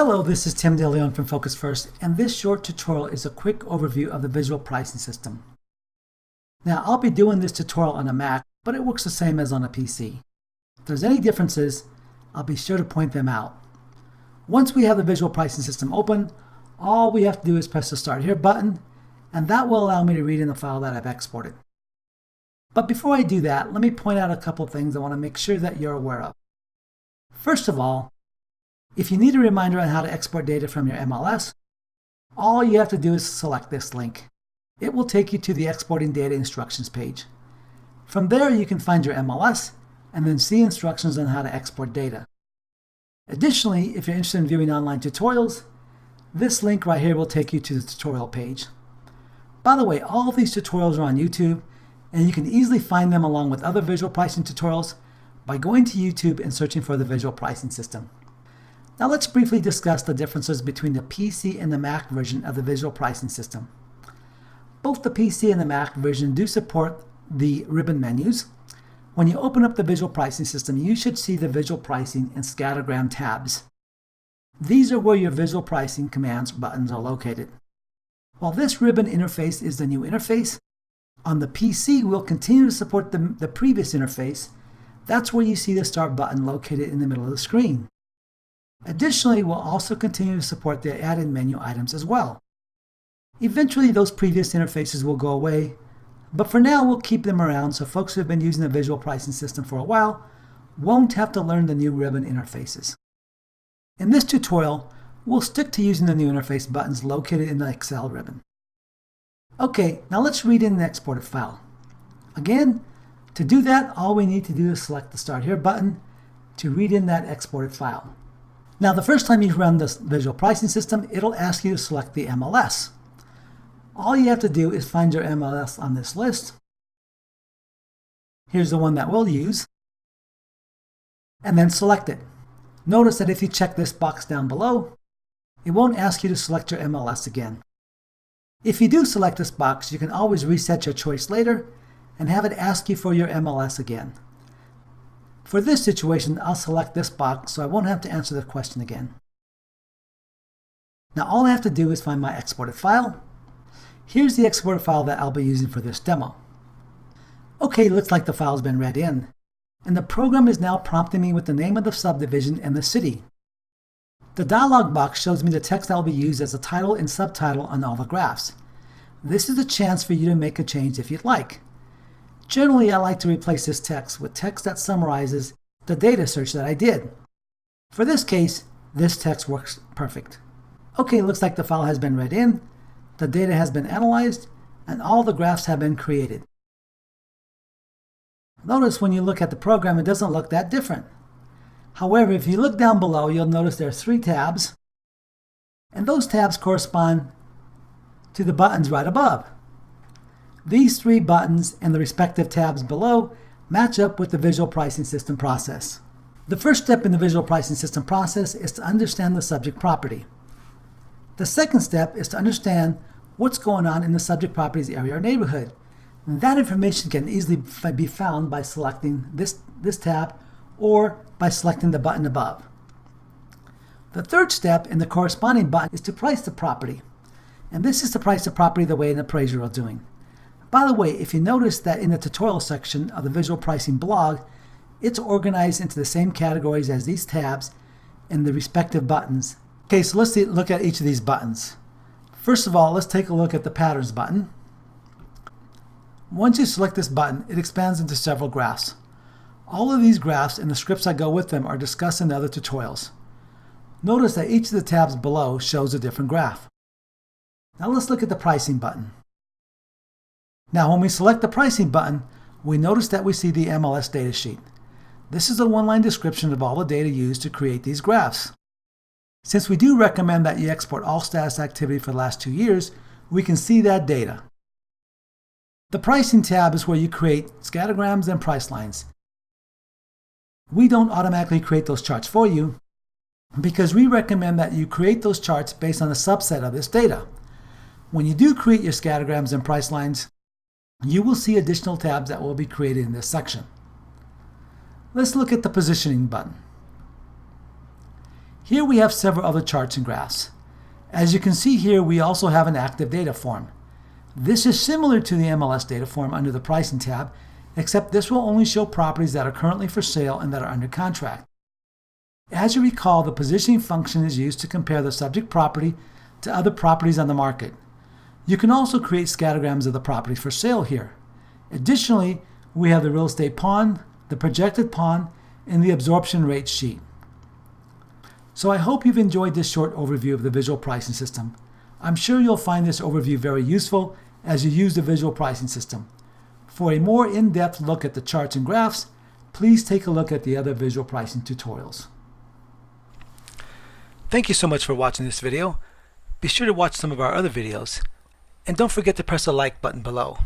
Hello, this is Tim DeLeon from Focus First, and this short tutorial is a quick overview of the visual pricing system. Now, I'll be doing this tutorial on a Mac, but it works the same as on a PC. If there's any differences, I'll be sure to point them out. Once we have the visual pricing system open, all we have to do is press the Start Here button, and that will allow me to read in the file that I've exported. But before I do that, let me point out a couple of things I want to make sure that you're aware of. First of all, if you need a reminder on how to export data from your MLS, all you have to do is select this link. It will take you to the Exporting Data Instructions page. From there, you can find your MLS and then see instructions on how to export data. Additionally, if you're interested in viewing online tutorials, this link right here will take you to the tutorial page. By the way, all of these tutorials are on YouTube, and you can easily find them along with other visual pricing tutorials by going to YouTube and searching for the visual pricing system. Now let's briefly discuss the differences between the PC and the Mac version of the visual pricing system. Both the PC and the Mac version do support the ribbon menus. When you open up the visual pricing system, you should see the visual pricing and scattergram tabs. These are where your visual pricing commands buttons are located. While this ribbon interface is the new interface, on the PC we'll continue to support the previous interface. That's where you see the Start button located in the middle of the screen. Additionally, we'll also continue to support the add-in menu items as well. Eventually, those previous interfaces will go away, but for now, we'll keep them around so folks who have been using the visual pricing system for a while won't have to learn the new ribbon interfaces. In this tutorial, we'll stick to using the new interface buttons located in the Excel ribbon. Okay, now let's read in the exported file. Again, to do that, all we need to do is select the Start Here button to read in that exported file. Now, the first time you run this visual pricing system, it'll ask you to select the MLS. All you have to do is find your MLS on this list. Here's the one that we'll use, and then select it. Notice that if you check this box down below, it won't ask you to select your MLS again. If you do select this box, you can always reset your choice later and have it ask you for your MLS again. For this situation, I'll select this box so I won't have to answer the question again. Now all I have to do is find my exported file. Here's the exported file that I'll be using for this demo. Okay, looks like the file's been read in, and the program is now prompting me with the name of the subdivision and the city. The dialog box shows me the text that will be used as a title and subtitle on all the graphs. This is a chance for you to make a change if you'd like. Generally, I like to replace this text with text that summarizes the data search that I did. For this case, this text works perfect. Okay, looks like the file has been read in, the data has been analyzed, and all the graphs have been created. Notice when you look at the program, it doesn't look that different. However, if you look down below, you'll notice there are 3 tabs, and those tabs correspond to the buttons right above. These 3 buttons and the respective tabs below match up with the visual pricing system process. The first step in the visual pricing system process is to understand the subject property. The second step is to understand what's going on in the subject properties area or neighborhood. And that information can easily be found by selecting this tab or by selecting the button above. The third step in the corresponding button is to price the property. And this is to price the property the way an appraiser is doing. By the way, if you notice that in the tutorial section of the visual pricing blog, it's organized into the same categories as these tabs and the respective buttons. Okay, so let's look at each of these buttons. First of all, let's take a look at the Patterns button. Once you select this button, it expands into several graphs. All of these graphs and the scripts that go with them are discussed in the other tutorials. Notice that each of the tabs below shows a different graph. Now let's look at the Pricing button. Now when we select the Pricing button, we notice that we see the MLS datasheet. This is a one-line description of all the data used to create these graphs. Since we do recommend that you export all status activity for the last 2 years, we can see that data. The Pricing tab is where you create scattergrams and price lines. We don't automatically create those charts for you because we recommend that you create those charts based on a subset of this data. When you do create your scattergrams and price lines, you will see additional tabs that will be created in this section. Let's look at the Positioning button. Here we have several other charts and graphs. As you can see here, we also have an active data form. This is similar to the MLS data form under the Pricing tab, except this will only show properties that are currently for sale and that are under contract. As you recall, the positioning function is used to compare the subject property to other properties on the market. You can also create scattergrams of the properties for sale here. Additionally, we have the real estate pawn, the projected pawn, and the absorption rate sheet. So I hope you've enjoyed this short overview of the visual pricing system. I'm sure you'll find this overview very useful as you use the visual pricing system. For a more in-depth look at the charts and graphs, please take a look at the other visual pricing tutorials. Thank you so much for watching this video. Be sure to watch some of our other videos. And don't forget to press the like button below.